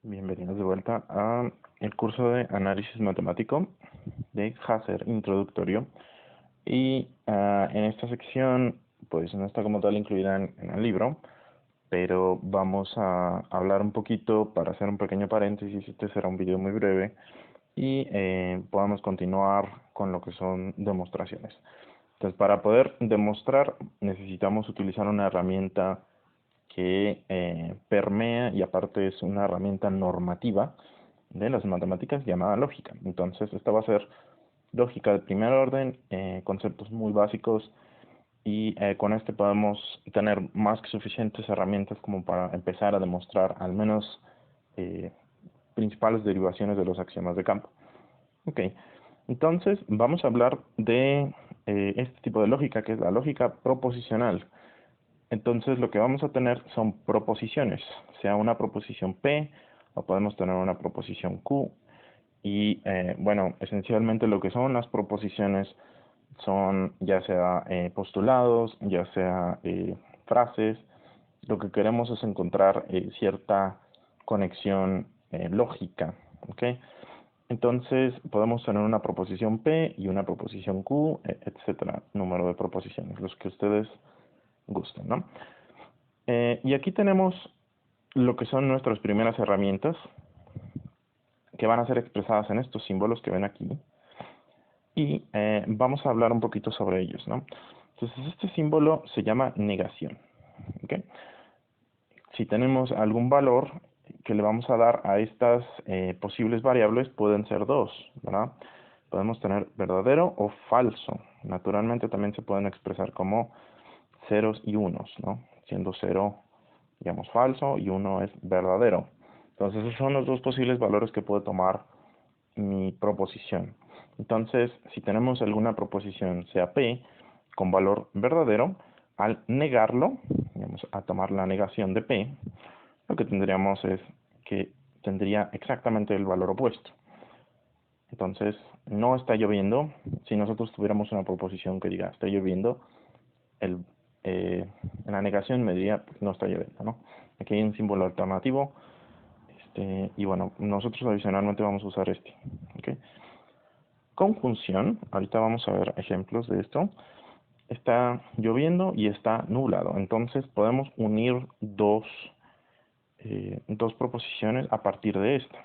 Bienvenidos de vuelta a el curso de análisis matemático de Hazer introductorio. Y en esta sección, pues no está como tal incluida en el libro, pero vamos a hablar un poquito para hacer un pequeño paréntesis. Este será un video muy breve y podamos continuar con lo que son demostraciones. Entonces, para poder demostrar necesitamos utilizar una herramienta que permea y aparte es una herramienta normativa de las matemáticas llamada lógica. Entonces, esta va a ser lógica de primer orden, conceptos muy básicos y con este podemos tener más que suficientes herramientas como para empezar a demostrar al menos principales derivaciones de los axiomas de campo. Ok, entonces vamos a hablar de este tipo de lógica, que es la lógica proposicional. Entonces lo que vamos a tener son proposiciones, sea una proposición P o podemos tener una proposición Q. Y bueno, esencialmente lo que son las proposiciones son ya sea postulados, ya sea frases. Lo que queremos es encontrar cierta conexión lógica, ¿ok? Entonces podemos tener una proposición P y una proposición Q, etcétera, número de proposiciones, los que ustedes gusten, ¿no? Y aquí tenemos lo que son nuestras primeras herramientas, que van a ser expresadas en estos símbolos que ven aquí. Y vamos a hablar un poquito sobre ellos, ¿no? Entonces, este símbolo se llama negación, ¿ok? Si tenemos algún valor que le vamos a dar a estas posibles variables, pueden ser dos, ¿verdad? Podemos tener verdadero o falso. Naturalmente también se pueden expresar como ceros y unos, ¿no? Siendo 0, digamos, falso y 1 es verdadero. Entonces, esos son los dos posibles valores que puede tomar mi proposición. Entonces, si tenemos alguna proposición, sea P, con valor verdadero, al negarlo, vamos a tomar la negación de P, lo que tendríamos es que tendría exactamente el valor opuesto. Entonces, no está lloviendo. Si nosotros tuviéramos una proposición que diga está lloviendo, en la negación me diría pues, no está lloviendo, ¿no? Aquí hay un símbolo alternativo, y bueno, nosotros adicionalmente vamos a usar este, ¿ok? Conjunción, ahorita vamos a ver ejemplos de esto. Está lloviendo y está nublado, entonces podemos unir dos proposiciones a partir de esta,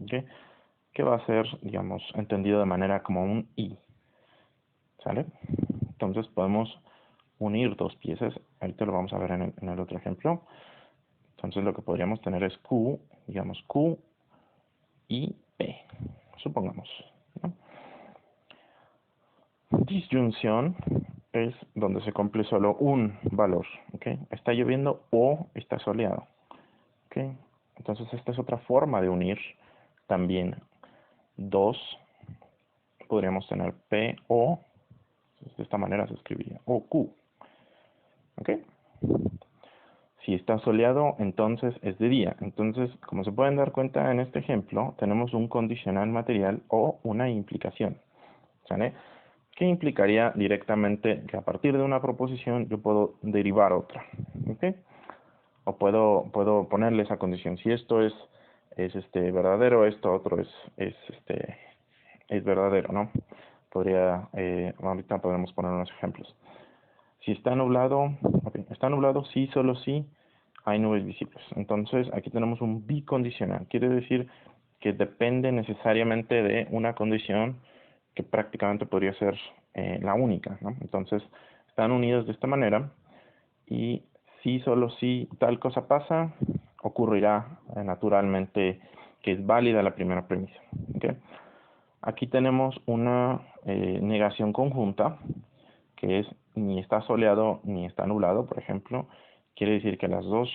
¿ok? Que va a ser, digamos, entendido de manera como un y, ¿sale? Entonces podemos unir dos piezas, ahorita lo vamos a ver en el otro ejemplo. Entonces lo que podríamos tener es Q, digamos Q y P, supongamos, ¿no? Disyunción es donde se cumple solo un valor, ¿ok? Está lloviendo o está soleado, ¿ok? Entonces esta es otra forma de unir también dos. Podríamos tener P o, de esta manera se escribiría, o Q, ¿ok? Si está soleado, entonces es de día. Entonces, como se pueden dar cuenta en este ejemplo, tenemos un condicional material o una implicación, ¿sale? Que implicaría directamente que a partir de una proposición yo puedo derivar otra, ¿ok? O puedo ponerle esa condición. Si esto es verdadero, esto otro es verdadero, ¿no? Ahorita podemos poner unos ejemplos. Si está nublado, okay, está nublado sí, solo sí hay nubes visibles. Entonces aquí tenemos un bicondicional. Quiere decir que depende necesariamente de una condición que prácticamente podría ser la única, ¿no? Entonces están unidos de esta manera y si solo si tal cosa pasa, ocurrirá naturalmente que es válida la primera premisa, ¿okay? Aquí tenemos una negación conjunta, que es ni está soleado ni está nublado, por ejemplo. Quiere decir que las dos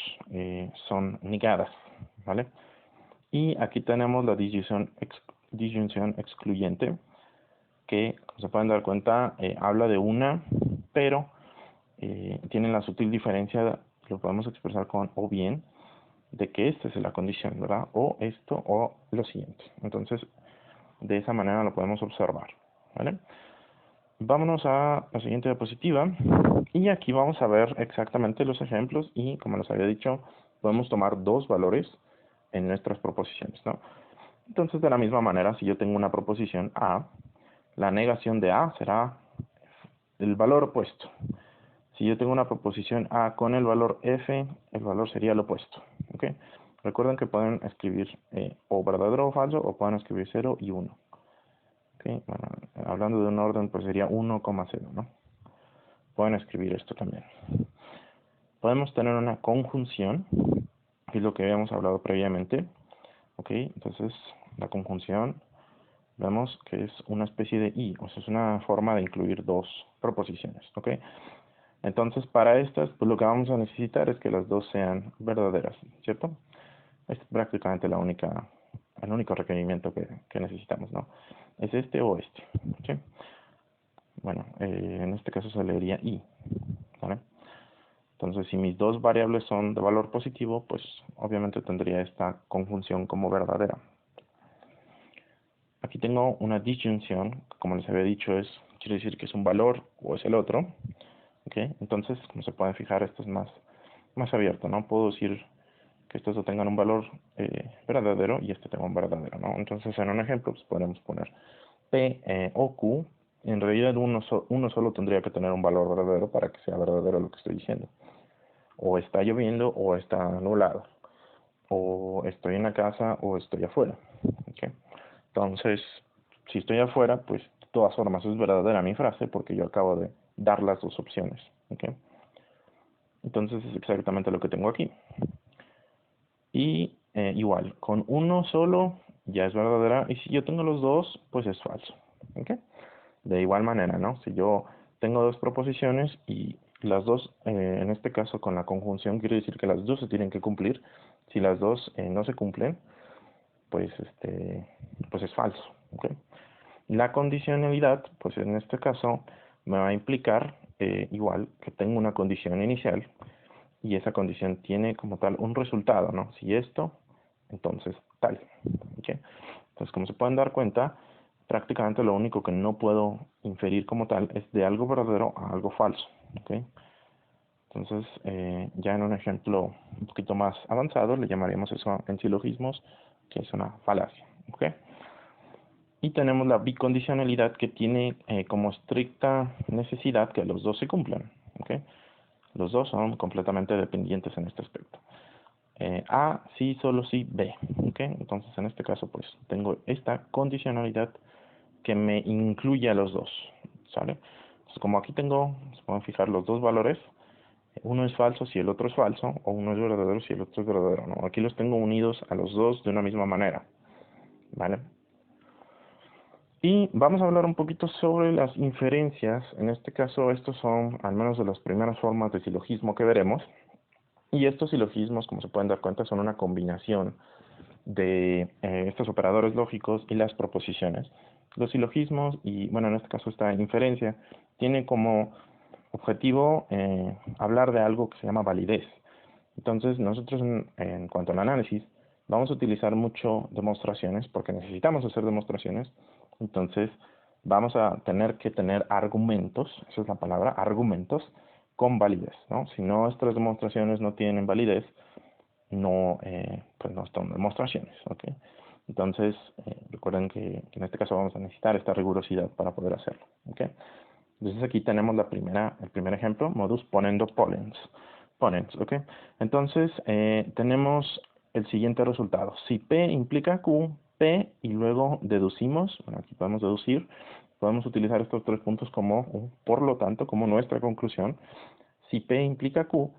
son negadas, ¿vale? Y aquí tenemos la disyunción excluyente, que, como se pueden dar cuenta, habla de una, pero tiene la sutil diferencia, lo podemos expresar con o bien, de que esta es la condición, ¿verdad? O esto o lo siguiente. Entonces, de esa manera lo podemos observar, ¿vale? Vámonos a la siguiente diapositiva y aquí vamos a ver exactamente los ejemplos y como les había dicho podemos tomar dos valores en nuestras proposiciones, ¿no? Entonces, de la misma manera, si yo tengo una proposición A, la negación de A será el valor opuesto. Si yo tengo una proposición A con el valor F, el valor sería el opuesto, ¿ok? Recuerden que pueden escribir o verdadero o falso, o pueden escribir 0 y 1. ¿Okay? Bueno, hablando de un orden, pues sería 1,0, ¿no? Pueden escribir esto también. Podemos tener una conjunción, que es lo que habíamos hablado previamente. ¿Ok? Entonces, la conjunción, vemos que es una especie de y, o sea, es una forma de incluir dos proposiciones. ¿Ok? Entonces, para estas, pues lo que vamos a necesitar es que las dos sean verdaderas, ¿cierto? Es prácticamente el único requerimiento que necesitamos, ¿no? Es este o este, ¿sí? Bueno, en este caso se leería y, ¿vale? Entonces, si mis dos variables son de valor positivo, pues obviamente tendría esta conjunción como verdadera. Aquí tengo una disyunción, como les había dicho, quiere decir que es un valor o es el otro. ¿Ok? Entonces, como se pueden fijar, esto es más abierto, ¿no? Puedo decir que estos tengan un valor verdadero y este tenga un verdadero, ¿no? Entonces, en un ejemplo, pues podemos poner P o Q. En realidad, uno solo tendría que tener un valor verdadero para que sea verdadero lo que estoy diciendo. O está lloviendo o está nublado. O estoy en la casa o estoy afuera. ¿Ok? Entonces, si estoy afuera, pues de todas formas es verdadera mi frase porque yo acabo de dar las dos opciones. ¿Ok? Entonces es exactamente lo que tengo aquí. Y igual, con uno solo ya es verdadera, y si yo tengo los dos, pues es falso. ¿Ok? De igual manera, ¿no? Si yo tengo dos proposiciones y las dos, en este caso con la conjunción, quiere decir que las dos se tienen que cumplir. Si las dos no se cumplen, pues pues es falso. ¿Ok? La condicionalidad, pues en este caso, me va a implicar igual que tengo una condición inicial y esa condición tiene como tal un resultado, ¿no? Si esto, entonces tal. ¿Okay? Entonces, como se pueden dar cuenta, prácticamente lo único que no puedo inferir como tal es de algo verdadero a algo falso. ¿Okay? Entonces, ya en un ejemplo un poquito más avanzado, le llamaríamos eso en silogismos, que es una falacia. ¿Okay? Y tenemos la bicondicionalidad, que tiene como estricta necesidad que los dos se cumplan. ¿Okay? Los dos son completamente dependientes en este aspecto. A, sí, solo sí, B. ¿Okay? Entonces, en este caso, pues, tengo esta condicionalidad que me incluye a los dos. ¿Sale? Entonces, como aquí tengo, se pueden fijar los dos valores, uno es falso si el otro es falso, o uno es verdadero si el otro es verdadero, ¿no? Aquí los tengo unidos a los dos de una misma manera. ¿Vale? Y vamos a hablar un poquito sobre las inferencias. En este caso, estos son al menos de las primeras formas de silogismo que veremos. Y estos silogismos, como se pueden dar cuenta, son una combinación de estos operadores lógicos y las proposiciones. Los silogismos, y bueno, en este caso esta inferencia, tiene como objetivo hablar de algo que se llama validez. Entonces, nosotros en cuanto al análisis, vamos a utilizar mucho demostraciones, porque necesitamos hacer demostraciones. Entonces, vamos a tener que tener argumentos, esa es la palabra, argumentos, con validez, ¿no? Si nuestras demostraciones no tienen validez, no, pues no son demostraciones, ¿ok? Entonces, recuerden que en este caso vamos a necesitar esta rigurosidad para poder hacerlo, ¿ok? Entonces aquí tenemos el primer ejemplo, modus ponendo ponens, ¿ok? Entonces, tenemos el siguiente resultado. Si P implica Q, P, y luego deducimos, bueno, aquí podemos deducir, podemos utilizar estos tres puntos como, por lo tanto, como nuestra conclusión. Si P implica Q,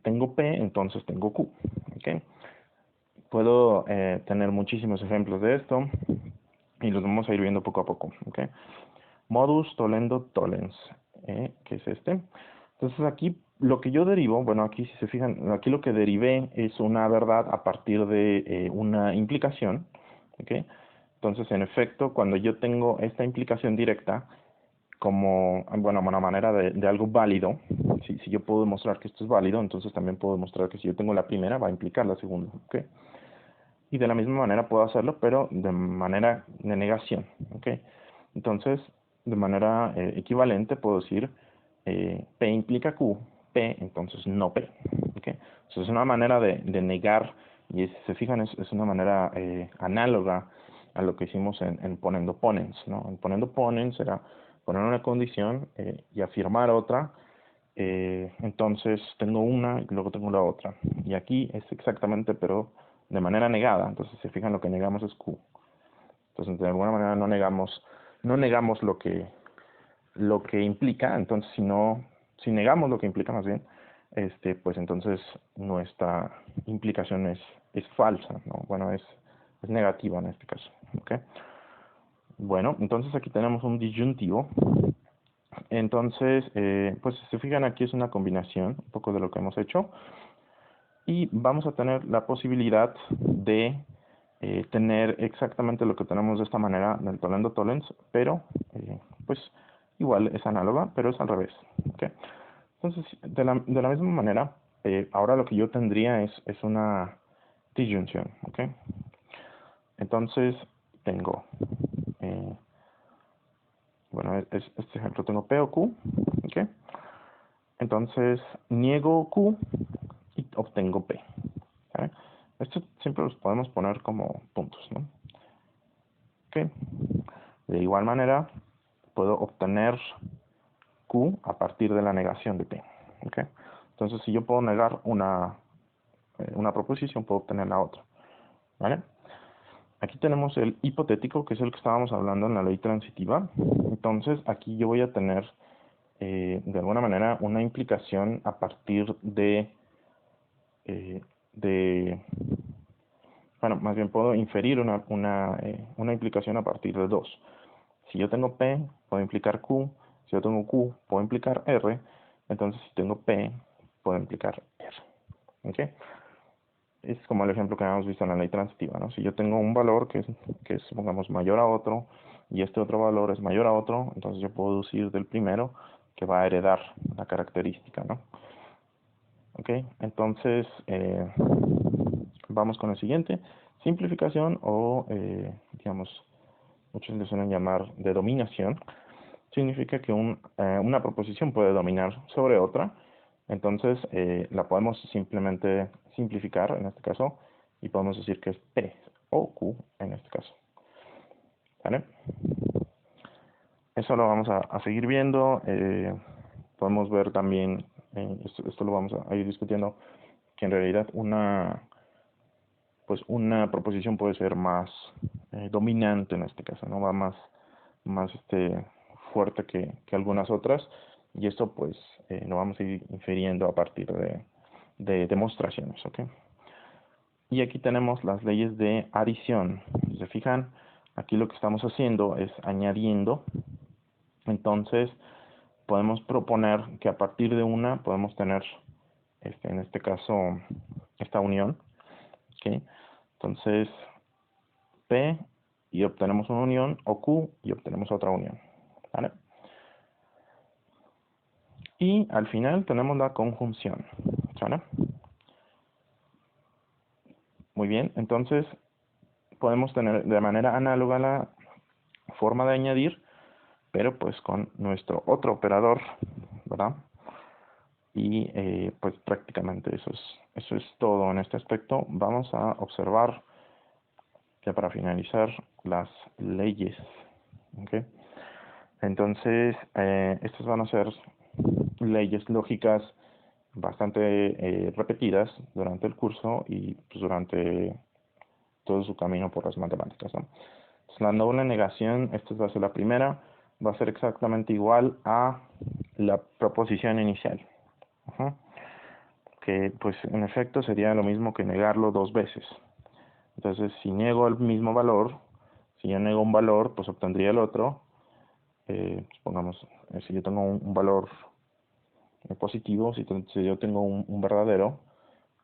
tengo P, entonces tengo Q, ¿ok? Puedo tener muchísimos ejemplos de esto y los vamos a ir viendo poco a poco, ¿ok? Modus tollendo tollens, que es este. Entonces aquí lo que yo derivo, bueno, aquí si se fijan, aquí lo que derivé es una verdad a partir de una implicación, ¿ok? Entonces, en efecto, cuando yo tengo esta implicación directa, como, bueno, una manera de algo válido, si yo puedo demostrar que esto es válido, entonces también puedo demostrar que si yo tengo la primera, va a implicar la segunda, ¿ok? Y de la misma manera puedo hacerlo, pero de manera de negación, ¿ok? Entonces, de manera equivalente puedo decir P implica Q, P, entonces no P, ¿ok? Entonces es una manera de negar Y si se fijan, es una manera análoga a lo que hicimos en Ponendo Ponens, ¿no? En Ponendo Ponens era poner una condición y afirmar otra. Entonces tengo una y luego tengo la otra. Y aquí es exactamente, pero de manera negada. Entonces, si se fijan, lo que negamos es Q. Entonces, de alguna manera no negamos lo que implica. Entonces, si negamos lo que implica más bien, pues entonces nuestra implicación es falsa, ¿no? Bueno, es negativa en este caso, ¿ok? Bueno, entonces aquí tenemos un disyuntivo. Entonces, pues si se fijan, aquí es una combinación, un poco de lo que hemos hecho, y vamos a tener la posibilidad de tener exactamente lo que tenemos de esta manera del Toledo Tollens, pero pues igual es análoga, pero es al revés, ¿ok? Entonces, de la misma manera, ahora lo que yo tendría es una disyunción, ¿ok? Entonces, tengo, eh, bueno, este ejemplo tengo P o Q, ¿ok? Entonces, niego Q y obtengo P, ¿vale? Esto siempre los podemos poner como puntos, ¿no? ¿Ok? De igual manera, puedo obtener Q a partir de la negación de P, ¿ok? Entonces, si yo puedo negar una proposición, puedo obtener la otra, ¿vale? Aquí tenemos el hipotético, que es el que estábamos hablando en la ley transitiva. Entonces, aquí yo voy a tener, de alguna manera, una implicación a partir eh, de, bueno, más bien puedo inferir una implicación a partir de dos. Si yo tengo P, puedo implicar Q. Si yo tengo Q, puedo implicar R. Entonces, si tengo P, puedo implicar R. ¿Ok? Es como el ejemplo que habíamos visto en la ley transitiva, ¿no? Si yo tengo un valor que es, supongamos, mayor a otro, y este otro valor es mayor a otro, entonces yo puedo deducir del primero que va a heredar la característica, ¿no? ¿Ok? Entonces, vamos con el siguiente. Simplificación o, digamos, muchos le suelen llamar de dominación. Significa que una proposición puede dominar sobre otra. Entonces, la podemos simplemente simplificar en este caso y podemos decir que es P o Q en este caso. ¿Vale? Eso lo vamos a seguir viendo. Podemos ver también, esto lo vamos a ir discutiendo, que en realidad pues una proposición puede ser más dominante en este caso, ¿no? Va más fuerte que algunas otras, y esto pues lo vamos a ir infiriendo a partir de demostraciones, ¿ok? Y aquí tenemos las leyes de adición. Si se fijan, aquí lo que estamos haciendo es añadiendo. Entonces, podemos proponer que a partir de una podemos tener, en este caso, esta unión, ¿ok? Entonces, P y obtenemos una unión, o Q y obtenemos otra unión, ¿vale? Y al final tenemos la conjunción, ¿vale? Muy bien, entonces podemos tener de manera análoga la forma de añadir, pero pues con nuestro otro operador, ¿verdad? Y pues prácticamente eso es todo en este aspecto. Vamos a observar, ya para finalizar, las leyes, ¿ok? Entonces, estas van a ser leyes lógicas bastante repetidas durante el curso y pues, durante todo su camino por las matemáticas, ¿no? Entonces, la doble negación, esta va a ser la primera, va a ser exactamente igual a la proposición inicial. Ajá. Que pues en efecto sería lo mismo que negarlo dos veces. Entonces, si niego el mismo valor, si yo nego un valor, pues obtendría el otro. Supongamos, si yo tengo un valor positivo, si yo tengo un verdadero,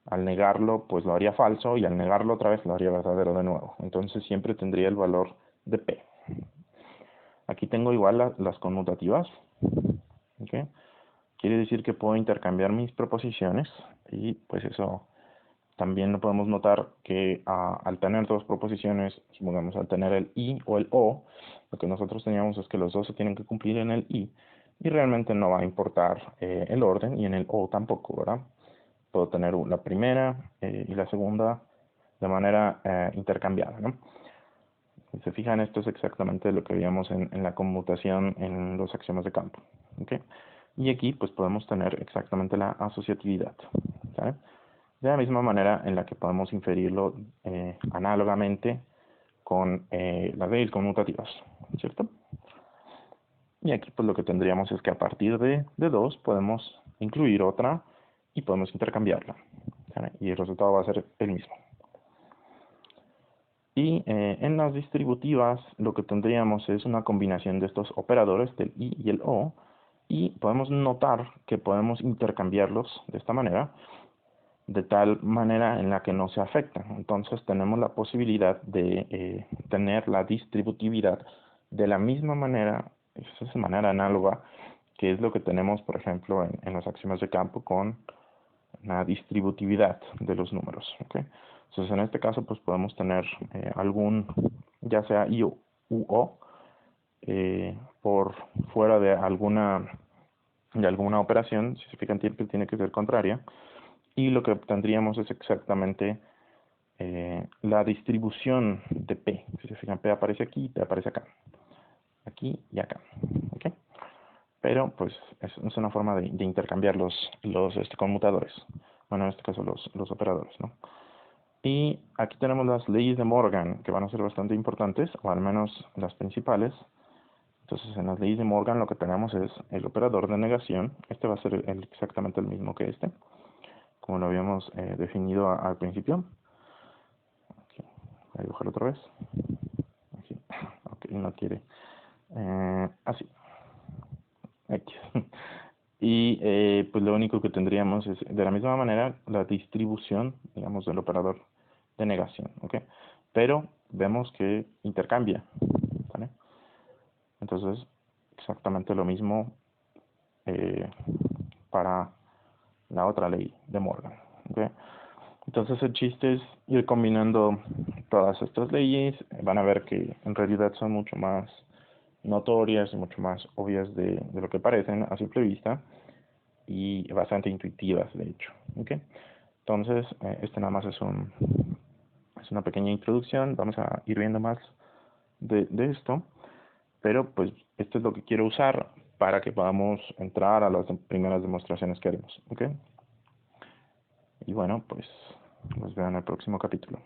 al negarlo, pues lo haría falso, y al negarlo otra vez lo haría verdadero de nuevo. Entonces siempre tendría el valor de P. Aquí tengo igual las conmutativas, ¿okay? Quiere decir que puedo intercambiar mis proposiciones, y pues eso también lo podemos notar que al tener dos proposiciones, supongamos al tener el I o el O, lo que nosotros teníamos es que los dos se tienen que cumplir en el I, y realmente no va a importar el orden, y en el O tampoco, ¿verdad? Puedo tener la primera y la segunda de manera intercambiada, ¿no? Si se fijan, esto es exactamente lo que veíamos en la conmutación en los axiomas de campo. ¿Okay? Y aquí pues podemos tener exactamente la asociatividad. ¿Sabe? De la misma manera en la que podemos inferirlo análogamente con las leyes conmutativas, ¿cierto? Y aquí pues lo que tendríamos es que a partir de 2 podemos incluir otra y podemos intercambiarla. ¿Sabe? Y el resultado va a ser el mismo. Y en las distributivas lo que tendríamos es una combinación de estos operadores, del i y el o, y podemos notar que podemos intercambiarlos de esta manera, de tal manera en la que no se afectan. Entonces tenemos la posibilidad de tener la distributividad de la misma manera, esa manera análoga, que es lo que tenemos, por ejemplo, en los axiomas de campo con la distributividad de los números. ¿Okay? Entonces, en este caso, pues podemos tener algún, ya sea i u o, por fuera de alguna operación. Si se fijan, siempre tiene que ser contraria, y lo que obtendríamos es exactamente la distribución de P. Si se fijan, P aparece aquí y P aparece acá, aquí y acá. ¿Okay? Pero pues es una forma de intercambiar los conmutadores. Bueno, en este caso los operadores, ¿no? Y aquí tenemos las leyes de Morgan, que van a ser bastante importantes, o al menos las principales. Entonces, en las leyes de Morgan lo que tenemos es el operador de negación. Este va a ser exactamente el mismo que este, como lo habíamos definido al principio. Aquí, voy a dibujarlo otra vez. Aquí. Ok, no quiere. Así. X. Y pues lo único que tendríamos es, de la misma manera, la distribución, digamos, del operador de negación, ¿ok? Pero vemos que intercambia, ¿vale? Entonces, exactamente lo mismo para la otra ley de Morgan, ¿ok? Entonces el chiste es ir combinando todas estas leyes. Van a ver que en realidad son mucho más notorias y mucho más obvias de lo que parecen a simple vista, y bastante intuitivas, de hecho. ¿Okay? Entonces, este nada más es una pequeña introducción. Vamos a ir viendo más de esto, pero pues esto es lo que quiero usar para que podamos entrar a las primeras demostraciones que haremos. ¿Okay? Y bueno, pues nos vemos en el próximo capítulo.